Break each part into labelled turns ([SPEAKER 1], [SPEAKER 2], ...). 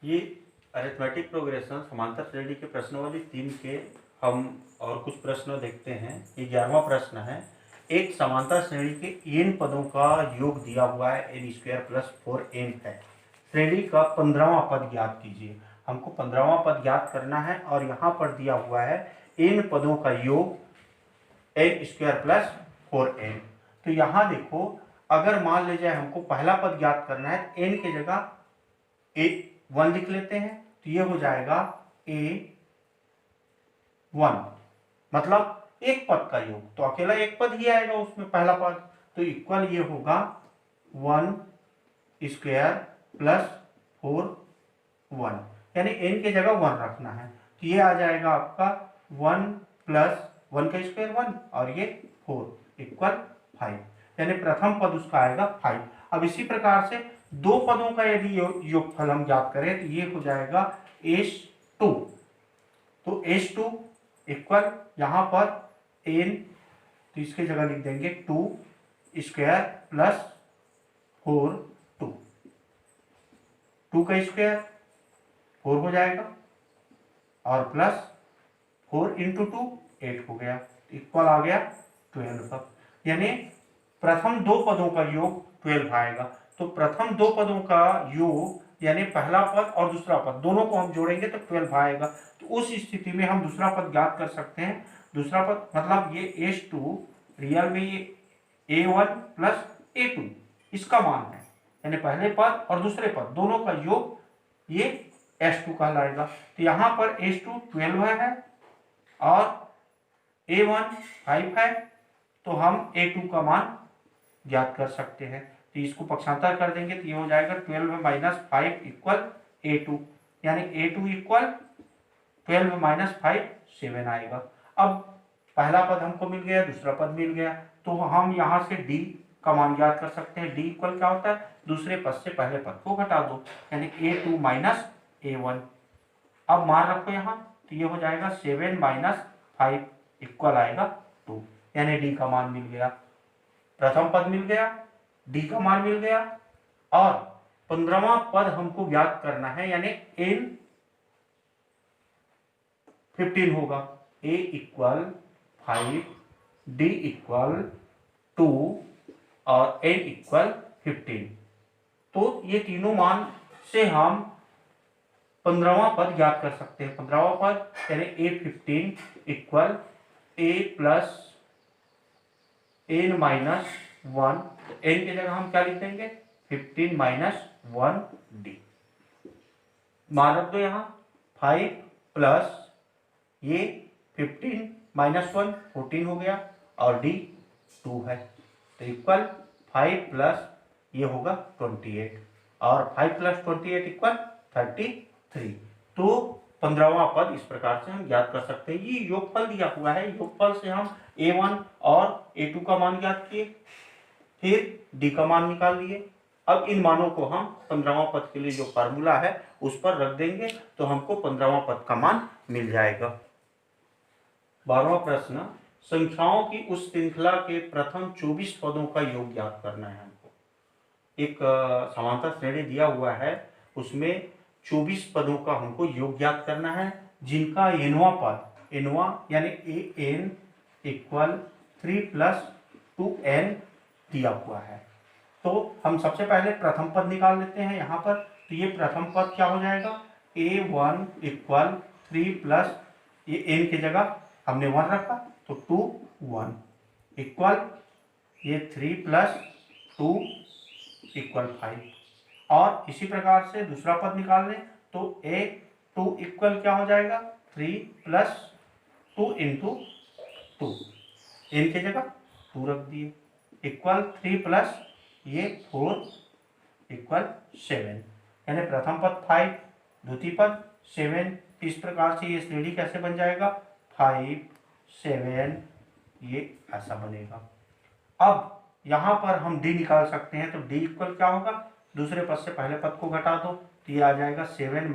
[SPEAKER 1] ये arithmetic progression समांतर श्रेणी के प्रश्नावली 3 के हम और कुछ प्रश्न देखते हैं। ये 11वां प्रश्न है। एक समांतर श्रेणी के n पदों का योग दिया हुआ है n² + 4n है। श्रेणी का 15वां पद ज्ञात कीजिए। हमको 15वां पद ज्ञात करना है और यहाँ पर दिया हुआ है n पदों का योग n² + 4n। तो यहाँ देखो, अगर मान लीजिए हमको पहला पद ज्ञात करना है तो n की जगह A1 लिख लेते हैं, तो ये हो जाएगा A1, मतलब एक पद का योग। तो अकेला एक पद ही आएगा उसमें, पहला पद, तो इक्वल ये होगा 1² + 4 1, यानी n की जगह 1 रखना है। तो ये आ जाएगा आपका 1 + 1 का स्क्वायर 1 और ये 4 = 5, यानी प्रथम पद उसका आएगा 5। अब इसी प्रकार से दो पदों का यदि योगफल हम ज्ञात करें तो ये हो जाएगा S2। तो S2 इक्वल यहाँ पर n, तो इसकी जगह लिख देंगे 2² + 4 2 का स्क्वायर 4 हो जाएगा और प्लस 4 × 2 8 हो गया, इक्वल आ गया 12। यानी प्रथम दो पदों का योग 12 आएगा। तो प्रथम दो पदों का योग यानी पहला पद और दूसरा पद दोनों को हम जोड़ेंगे तो 12 आएगा। तो उस स्थिति में हम दूसरा पद ज्ञात कर सकते हैं। दूसरा पद मतलब ये S2 रियल में ये A1 + A2 इसका मान है, यानी पहले पद और दूसरे पद दोनों का योग ये S2 कहलाएगा। तो यहाँ पर S2 12 है और A1 5 है, तो हम A2 का मान ज्ञात कर सकते हैं। तो इसको पक्षांतर कर देंगे तो ये हो जाएगा 12 - 5 = A2, यानी A2 = 12 - 5 7 आएगा। अब पहला पद हमको मिल गया, दूसरा पद मिल गया, तो हम यहाँ से D का मान ज्ञात कर सकते हैं। D = क्या होता है, दूसरे पद से पहले पद को घटा दो, यानी A2 - A1। अब मान रखो यहाँ, तो ये हो जाएगा 7 - 5 इक्वल आएगा 2, यानी D का मान मिल गया। प्रथम पद मिल गया, D का मान मिल गया और 15वां पद हमको ज्ञात करना है, यानी n 15 होगा। A = 5, D = 2 और n = 15। तो ये तीनों मान से हम 15वां पद ज्ञात कर सकते हैं। 15वां पद यानी A15 = A + n - 1, n की जगह हम क्या लिख देंगे 15 - 1D। मान रख दो यहाँ 5 प्लस ये 15 - 1 14 हो गया और D 2 है, तो इक्वल 5 प्लस ये होगा 28 और 5 + 28 = 33। तो 15वां पद इस प्रकार से हम ज्ञात कर सकते हैं। ये योगफल दिया हुआ है, योगफल से हम A1 और A2 का मान ज्ञात किए, फिर D का मान निकाल लिए। अब इन मानों को हम 15वां पद के लिए जो फार्मूला है उस पर रख देंगे तो हमको 15वां पद का मान मिल जाएगा। 12वां प्रश्न, संख्याओं की उस श्रृंखला के प्रथम 24 पदों का योग ज्ञात करना है हमको। एक समांतर श्रेणी दिया हुआ है, उसमें 24 पदों का हमको योग ज्ञात करना है, जिनका nवां पद, nवां यानी an = 3 + 2n दिया हुआ है। तो हम सबसे पहले प्रथम पद निकाल लेते हैं यहाँ पर। तो ये प्रथम पद क्या हो जाएगा, A1 = 3 प्लस ये n की जगह हमने 1 रखा तो 2 1 इक्वल ये 3 + 2 = 5। और इसी प्रकार से दूसरा पद निकाल लें तो A2 इक्वल क्या हो जाएगा 3 + 2 × 2, n की जगह 2 रख दिए, इक्वल 3 प्लस ये 4 = 7, यानी प्रथम पद 5, द्वितीय पद 7। इस प्रकार से ये श्रेणी कैसे बन जाएगा 5 7, ये ऐसा बनेगा। अब यहाँ पर हम D निकाल सकते हैं, तो D इक्वल क्या होगा, दूसरे पद से पहले पद को घटा दो तो ये आ जाएगा 7 -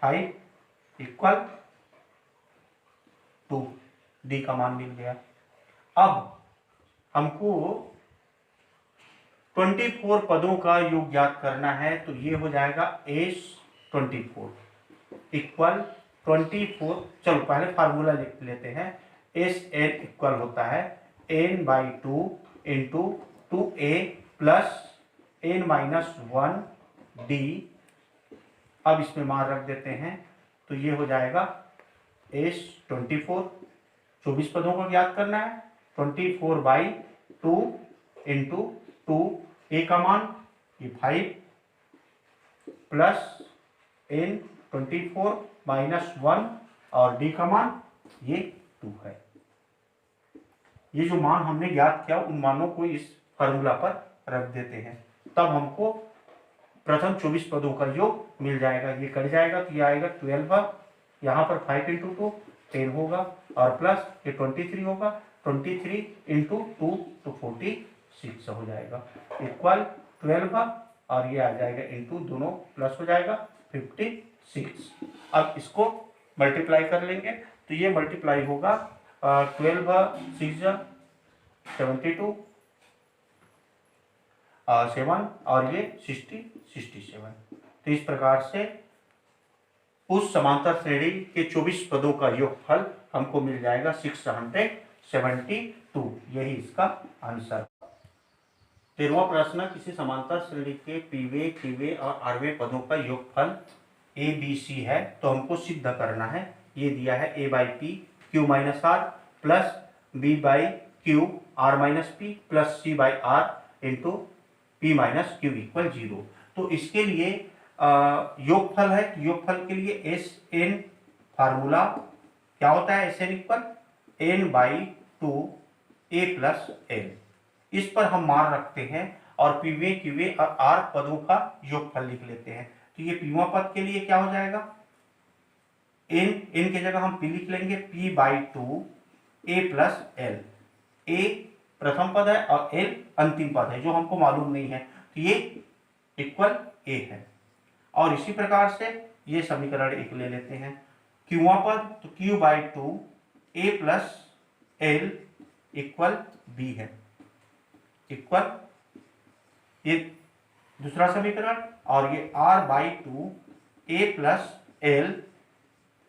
[SPEAKER 1] 5 = 2, D का मान मिल गया। अब हमको 24 पदों का योग ज्ञात करना है, तो ये हो जाएगा S 24 इक्वल 24। चलो पहले फार्मूला लिख लेते हैं। एस एन इक्वल होता है n by 2 into 2a plus n minus 1 D. अब इसमें मान रख देते हैं तो ये हो जाएगा एस 24 पदों को ज्ञात करना है। 24 बाई 2 इंटू 2 ए का मान ये 5 प्लस n 24 माइनस 1 और d का मान ये 2 है। ये जो मान हमने ज्ञात किया उन मानों को इस फार्मूला पर रख देते हैं, तब हमको प्रथम 24 पदों का योग मिल जाएगा। ये कट जाएगा तो ये आएगा 12, यहाँ पर 5 इंटू 2 10 होगा और प्लस ये 23 होगा, 23 इंटू 2 तो 46 हो जाएगा इक्वल 12 और ये आ जाएगा इंटू दोनों प्लस हो जाएगा 56। अब इसको मल्टीप्लाई कर लेंगे तो ये मल्टीप्लाई होगा 12 6 72 7 और ये 67। तो इस प्रकार से उस समांतर श्रेणी के 24 पदों का योगफल हमको मिल जाएगा 672। यही इसका आंसर। 13वां प्रश्न, किसी समांतर श्रेणी के पीवे क्यूवे और आरवे पदों का योगफल ए बी सी है तो हमको सिद्ध करना है। ये दिया है A by P Q minus R plus B by Q R minus P plus C by R into P minus Q equal 0। तो इसके लिए योगफल है। योगफल के लिए एस एन फार्मूला क्या होता है, S N equal N by 2 A plus L. इस पर हम मान रखते हैं और पीवे क्यूवे और आर पदों का योगफल लिख लेते हैं। तो ये पीवा पद के लिए क्या हो जाएगा, एन के जगह हम पी लिख लेंगे P by 2 A plus L. A प्रथम पद है और एल अंतिम पद है जो हमको मालूम नहीं है, तो ये इक्वल ए है। और इसी प्रकार से ये समीकरण एक ले लेते हैं। क्यूवा पद तो Q by 2 A plus L equal B है इक्वल ये दूसरा समीकरण। और ये R by 2 A plus L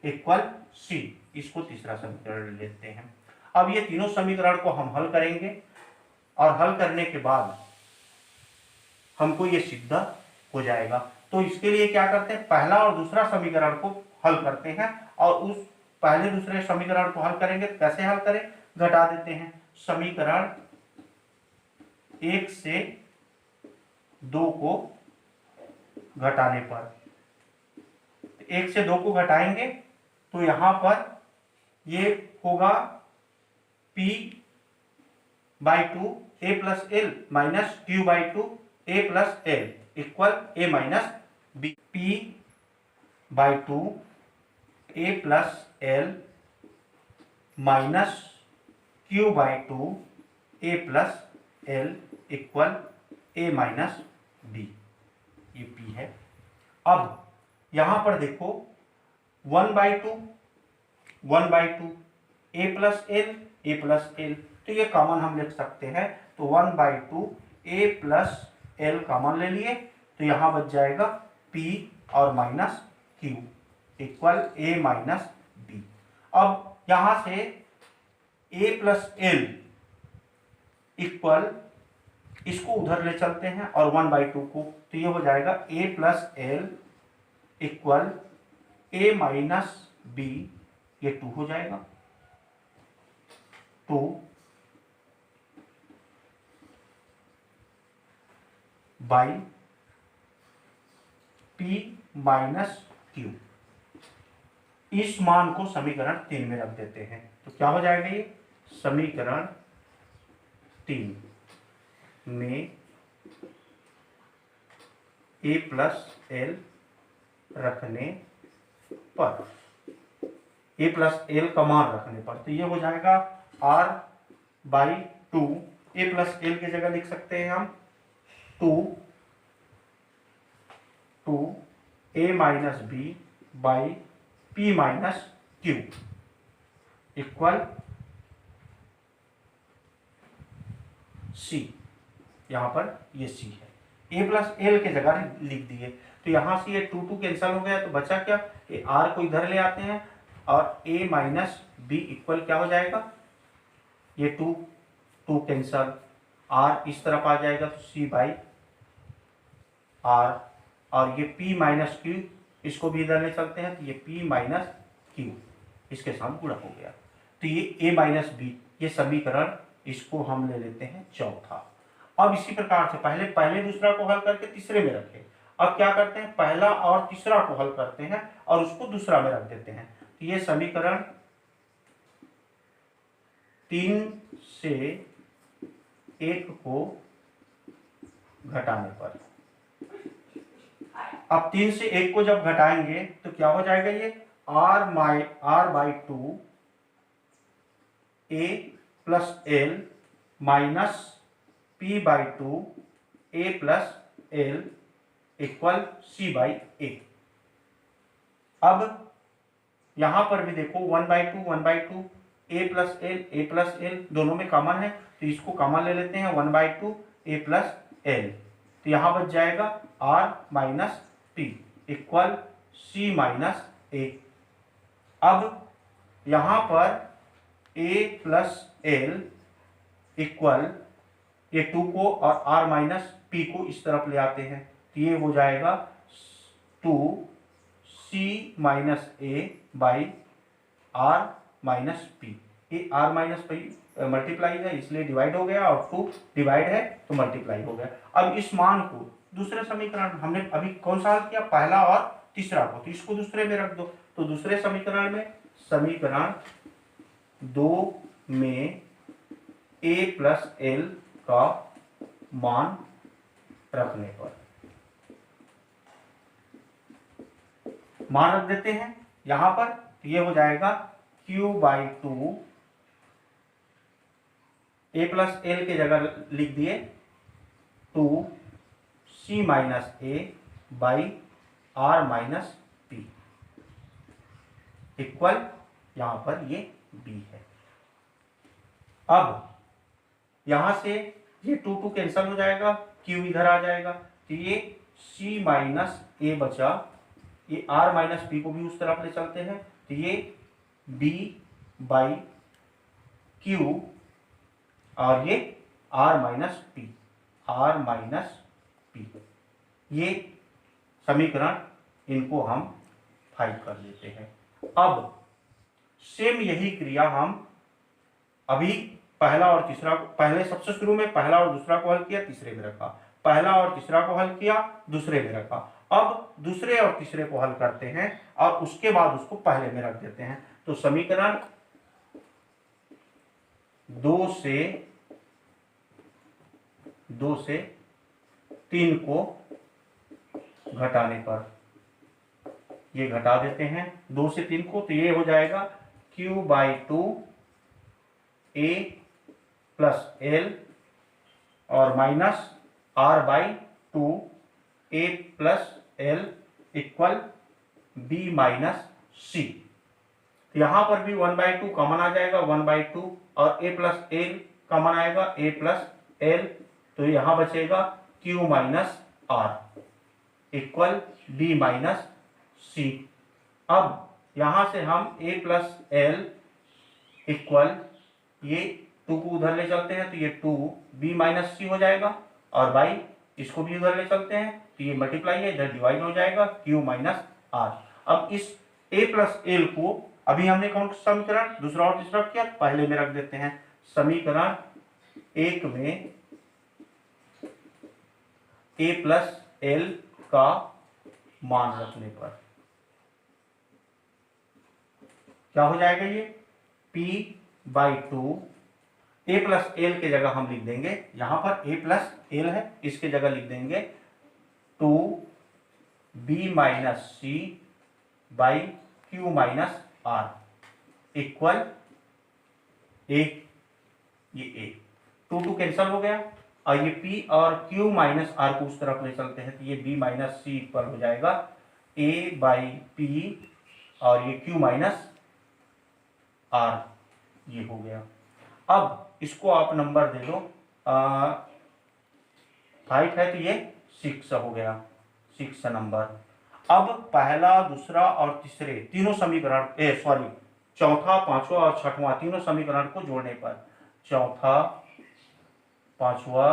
[SPEAKER 1] equal C, इसको तीसरा समीकरण लेते हैं। अब ये तीनों समीकरण को हम हल करेंगे और हल करने के बाद हमको ये सिद्ध हो जाएगा। तो इसके लिए क्या करते हैं, पहला और दूसरा समीकरण को हल करते हैं और उस पहले दूसरे समीकरण को हल करेंगे। कैसे हल करें, घटा देते हैं। समीकरण 1 से 2 को घटाने पर 1 से 2 को घटाएंगे तो यहां पर ये होगा P by 2 A plus L minus Q by 2 A plus L equal A minus B. P by 2 A plus L minus Q by 2 A plus L equal A minus B. ये P है। अब यहां पर देखो 1/2 ए plus L, तो ये common हम लिख सकते हैं। तो 1/2 ए प्लस एल कॉमन ले लिए तो यहां बच जाएगा P और minus Q equal A minus B. अब यहां से ए प्लस एल इक्वल इसको उधर ले चलते हैं और 1/2 को, तो ये हो जाएगा ए plus L equal A minus B. ये 2 हो जाएगा, 2 बाई P माइनस Q। इस मान को समीकरण 3 में रख देते हैं तो क्या हो जाएगा, ये समीकरण 3 में ए प्लस एल रखने पर, ए प्लस एल का मान रखने पर, तो ये हो जाएगा r by 2। A plus L की जगह लिख सकते हैं हम 2 A minus B by P minus Q equal C. यहां पर ये सी है। ए प्लस एल के जगह लिख दिए। तो यहाँ से ये 2 कैंसिल हो गया, तो बचा क्या, ये आर को इधर ले आते हैं और ए माइनस बी इक्वल क्या हो जाएगा, ये 2 कैंसिल, आर इस तरफ आ जाएगा तो सी बाई आर, और ये p माइनस क्यू इसको भी इधर ले चलते हैं तो ये p माइनस क्यू इसके साथ गुणा हो गया। तो ये a माइनस बी, ये समीकरण इसको हम ले लेते हैं चौथा। अब इसी प्रकार से पहले दूसरा को हल करके तीसरे में रखें। अब क्या करते हैं, पहला और तीसरा को हल करते हैं और उसको दूसरा में रख देते हैं। तो ये समीकरण 3 से 1 को घटाने पर, अब 3 से 1 को जब घटाएंगे तो क्या हो जाएगा, ये r by 2 a plus L minus p by 2 a plus L equal c by A. अब यहां पर भी देखो 1/2 a प्लस एल दोनों में कॉमन है, तो इसको कॉमन ले लेते हैं 1/2 a प्लस एल। तो यहां बच जाएगा r minus p equal c minus A. अब यहां पर a प्लस एल इक्वल ये 2 को और r माइनस p को इस तरफ ले आते हैं, तो ये हो जाएगा 2c minus A by r minus P. ये r माइनस पी मल्टीप्लाई है इसलिए डिवाइड हो गया, और 2 डिवाइड है तो मल्टीप्लाई हो गया। अब इस मान को दूसरे समीकरण, हमने अभी कौन सा हल किया, पहला और तीसरा को, तो इसको दूसरे में रख दो। तो दूसरे समीकरण में, समीकरण 2 में a प्लस एल का मान रखने पर, मान रख देते हैं यहां पर, ये हो जाएगा q by 2 a plus L के जगह लिख दिए 2c minus A by r minus P equal, यहां पर ये b है। अब यहां से ये 2 कैंसिल हो जाएगा, q इधर आ जाएगा, तो ये c माइनस ए बचा, ये r माइनस पी को भी उस तरफ ले चलते हैं, तो ये b बाई क्यू और ये r minus P, r minus P, ये समीकरण, इनको हम 5 कर देते हैं। अब सेम यही क्रिया हम अभी पहला और तीसरा, पहले सबसे शुरू में पहला और दूसरा को हल किया, तीसरे में रखा, पहला और तीसरा को हल किया, दूसरे में रखा। अब दूसरे और तीसरे को हल करते हैं और उसके बाद उसको पहले में रख देते हैं। तो समीकरण 2 से 3 को घटाने पर, ये घटा देते हैं 2 से 3 को, तो ये हो जाएगा q by 2 a plus L और minus r by 2 a plus L equal b minus c। यहां पर भी 1/2 कॉमन आ जाएगा, 1/2 और a प्लस एल कॉमन आएगा, a प्लस एल, तो यहां बचेगा q minus r equal b minus c। अब यहां से हम a प्लस एल इक्वल, ये 2 को उधर ले चलते हैं तो ये 2 b माइनस सी हो जाएगा, और बाई इसको भी उधर ले चलते हैं तो ये मल्टीप्लाई है, इधर डिवाइड हो जाएगा q माइनस r। अब इस a प्लस एल को अभी हमने कौन सा समीकरण दूसरा और तीसरा किया, पहले में रख देते हैं। समीकरण 1 में a प्लस एल का मान रखने पर क्या हो जाएगा, ये p by 2, a plus L के जगह हम लिख देंगे, यहां पर a प्लस एल है, इसके जगह लिख देंगे 2b minus C by Q minus R equal ये a, 2 कैंसिल हो गया, और ये p और q माइनस r को उस तरफ ले चलते हैं तो ये b माइनस सी इक्वल हो जाएगा a बाई पी और ये q माइनस r, ये हो गया। अब इसको आप नंबर दे दो, 5 है तो ये 6 हो गया, 6 नंबर। अब पहला, दूसरा और तीसरे तीनों समीकरण चौथा, पांचवा और छठवां तीनों समीकरण को जोड़ने पर, चौथा, पांचवा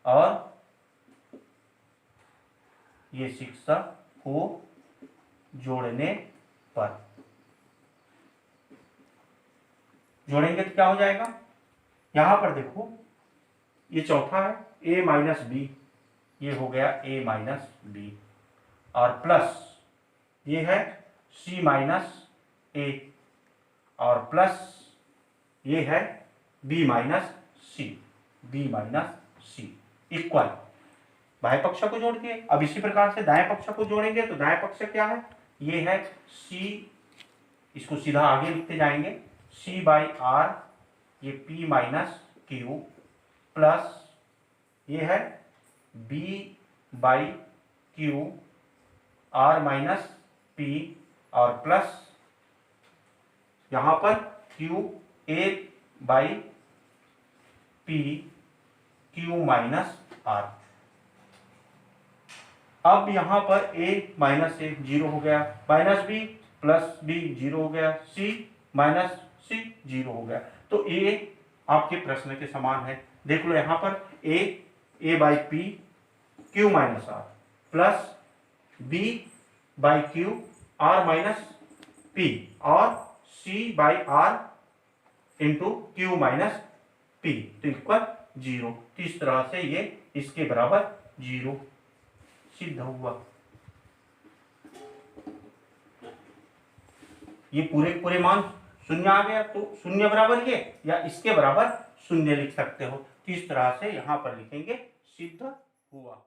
[SPEAKER 1] और ये 6 को जोड़ने पर, जोड़ेंगे तो क्या हो जाएगा, यहां पर देखो ये चौथा है a माइनस बी, ये हो गया a माइनस बी, और प्लस ये है c माइनस ए, और प्लस ये है b माइनस सी, b माइनस सी, इक्वल बाह्य पक्ष को जोड़ दिए। अब इसी प्रकार से दाएं पक्ष को जोड़ेंगे तो दाएं पक्ष क्या है, ये है c, इसको सीधा आगे लिखते जाएंगे, c बाई आर, ये p माइनस क्यू, प्लस ये है b by Q R minus p, और प्लस यहां पर q a by p q minus R. अब यहां पर a माइनस ए 0 हो गया, माइनस बी प्लस बी 0 हो गया, c माइनस सी 0 हो गया। तो a आपके प्रश्न के समान है। देख लो यहां पर a by P q minus R, plus b by Q R minus P, और c by R into Q minus P, तो इक्वल 0। तो इस तरह से ये इसके बराबर 0 सिद्ध हुआ। ये पूरे मान शून्य आ गया, तो शून्य बराबर ये या इसके बराबर शून्य लिख सकते हो। तो इस तरह से यहां पर लिखेंगे सिद्ध हुआ।